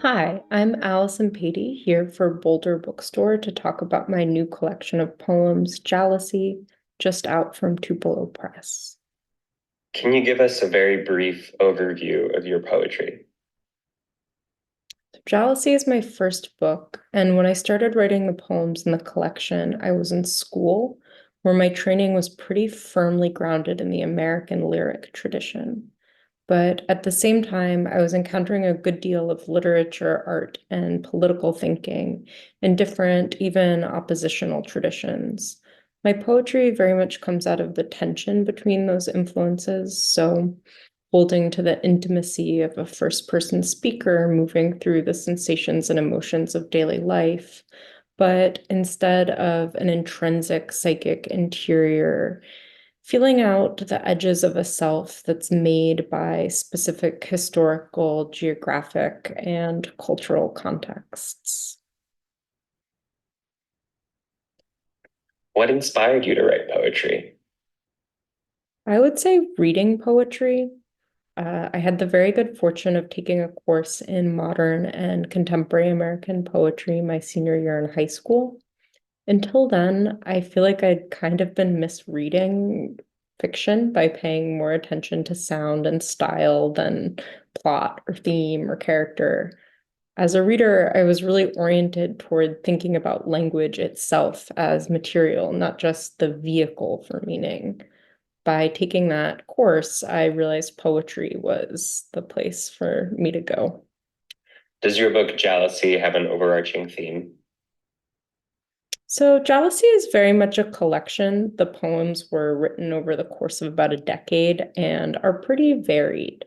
Hi, I'm Allyson Paty here for Boulder Bookstore to talk about my new collection of poems, Jealousy, just out from Tupelo Press. Can you give us a very brief overview of your poetry? Jealousy is my first book, and when I started writing the poems in the collection, I was in school, where my training was pretty firmly grounded in the American lyric tradition. But at the same time, I was encountering a good deal of literature, art, and political thinking in different, even oppositional traditions. My poetry very much comes out of the tension between those influences. So, holding to the intimacy of a first person speaker, moving through the sensations and emotions of daily life, but instead of an intrinsic psychic interior feeling out the edges of a self that's made by specific historical, geographic, and cultural contexts. What inspired you to write poetry? I would say reading poetry. I had the very good fortune of taking a course in modern and contemporary American poetry my senior year in high school. Until then, I feel like I'd kind of been misreading fiction by paying more attention to sound and style than plot or theme or character. As a reader, I was really oriented toward thinking about language itself as material, not just the vehicle for meaning. By taking that course, I realized poetry was the place for me to go. Does your book Jealousy have an overarching theme? So, Jealousy is very much a collection. The poems were written over the course of about a decade and are pretty varied.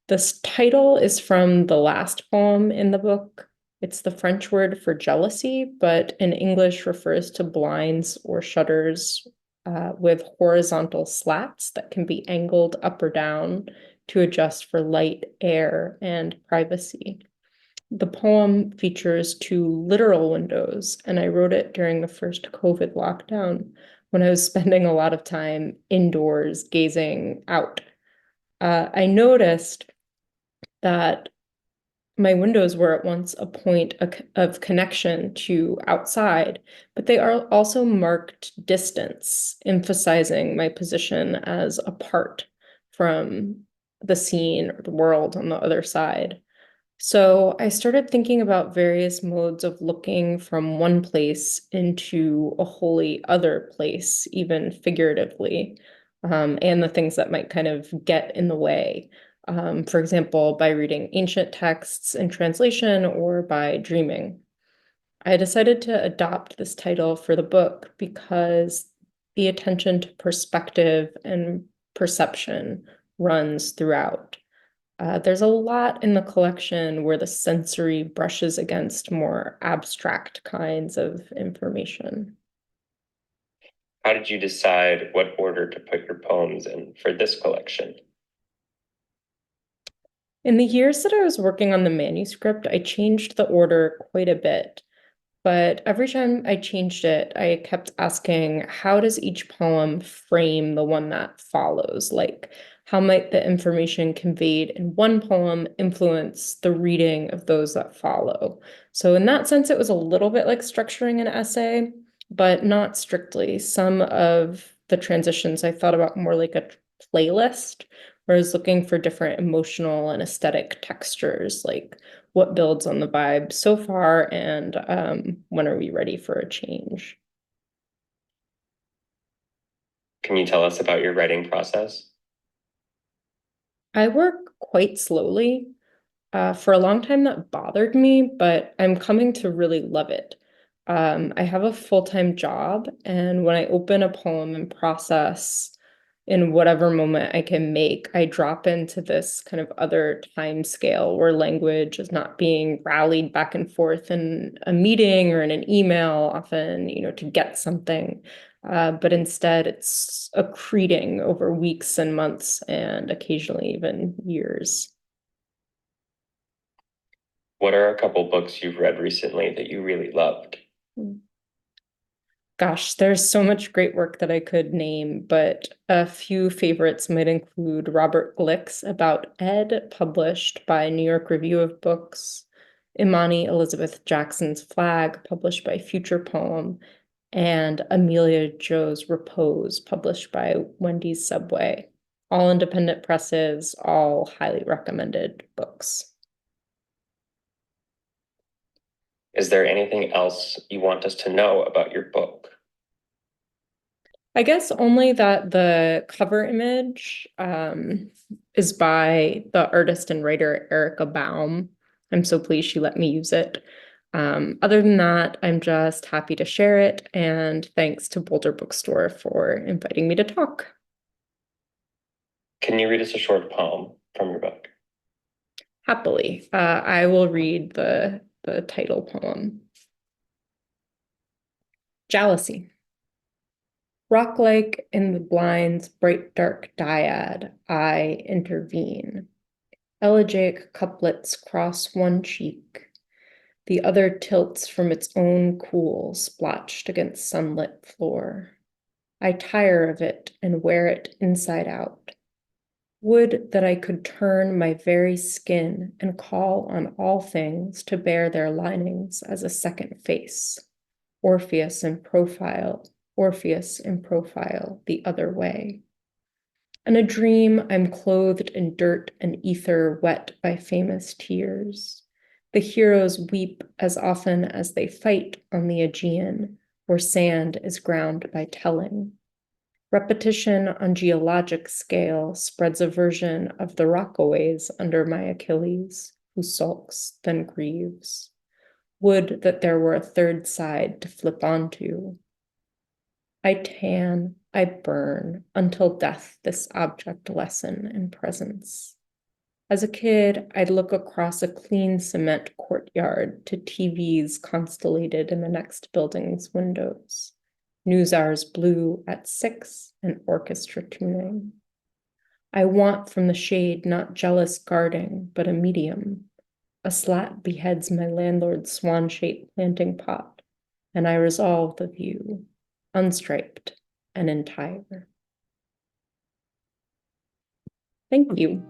This title is from the last poem in the book. It's the French word for jealousy, but in English refers to blinds or shutters with horizontal slats that can be angled up or down to adjust for light, air, and privacy. The poem features two literal windows, and I wrote it during the first COVID lockdown when I was spending a lot of time indoors gazing out. I noticed that my windows were at once a point of connection to outside, but they are also marked distance, emphasizing my position as apart from the scene or the world on the other side. So I started thinking about various modes of looking from one place into a wholly other place, even figuratively, and the things that might kind of get in the way. For example, by reading ancient texts in translation or by dreaming. I decided to adopt this title for the book because the attention to perspective and perception runs throughout. There's a lot in the collection where the sensory brushes against more abstract kinds of information. How did you decide what order to put your poems in for this collection? In the years that I was working on the manuscript, I changed the order quite a bit. But every time I changed it, I kept asking, how does each poem frame the one that follows? Like, how might the information conveyed in one poem influence the reading of those that follow? So, in that sense, it was a little bit like structuring an essay, but not strictly. Some of the transitions I thought about more like a playlist, where I was looking for different emotional and aesthetic textures, like what builds on the vibe so far, and when are we ready for a change? Can you tell us about your writing process? I work quite slowly. For a long time, that bothered me, but I'm coming to really love it. I have a full-time job, and when I open a poem and process in whatever moment I can make, I drop into this kind of other time scale where language is not being rallied back and forth in a meeting or in an email, often, to get something. But instead, it's accreting over weeks and months and occasionally even years. What are a couple books you've read recently that you really loved? Gosh, there's so much great work that I could name, but a few favorites might include Robert Glick's About Ed, published by New York Review of Books. Imani Elizabeth Jackson's Flag, published by Future Poem, and Amelia Jo's Repose, published by Wendy's Subway. All independent presses, all highly recommended books. Is there anything else you want us to know about your book? I guess only that the cover image is by the artist and writer Erica Baum. I'm so pleased she let me use it. Other than that, I'm just happy to share it, and thanks to Boulder Bookstore for inviting me to talk. Can you read us a short poem from your book? Happily, I will read the title poem. Jealousy. Rock-like in the blind's bright dark dyad, I intervene. Elegiac couplets cross one cheek. The other tilts from its own cool, splotched against sunlit floor. I tire of it and wear it inside out. Would that I could turn my very skin and call on all things to bear their linings as a second face. Orpheus in profile, the other way. In a dream, I'm clothed in dirt and ether wet by famous tears. The heroes weep as often as they fight on the Aegean, where sand is ground by telling. Repetition on geologic scale spreads a version of the Rockaways under my Achilles, who sulks, then grieves. Would that there were a third side to flip onto. I tan, I burn, until death this object lesson in presence. As a kid, I'd look across a clean cement courtyard to TVs constellated in the next building's windows. News hours blue at 6 and orchestra tuning. I want from the shade not jealous guarding, but a medium. A slat beheads my landlord's swan-shaped planting pot, and I resolve the view, unstriped and entire. Thank you.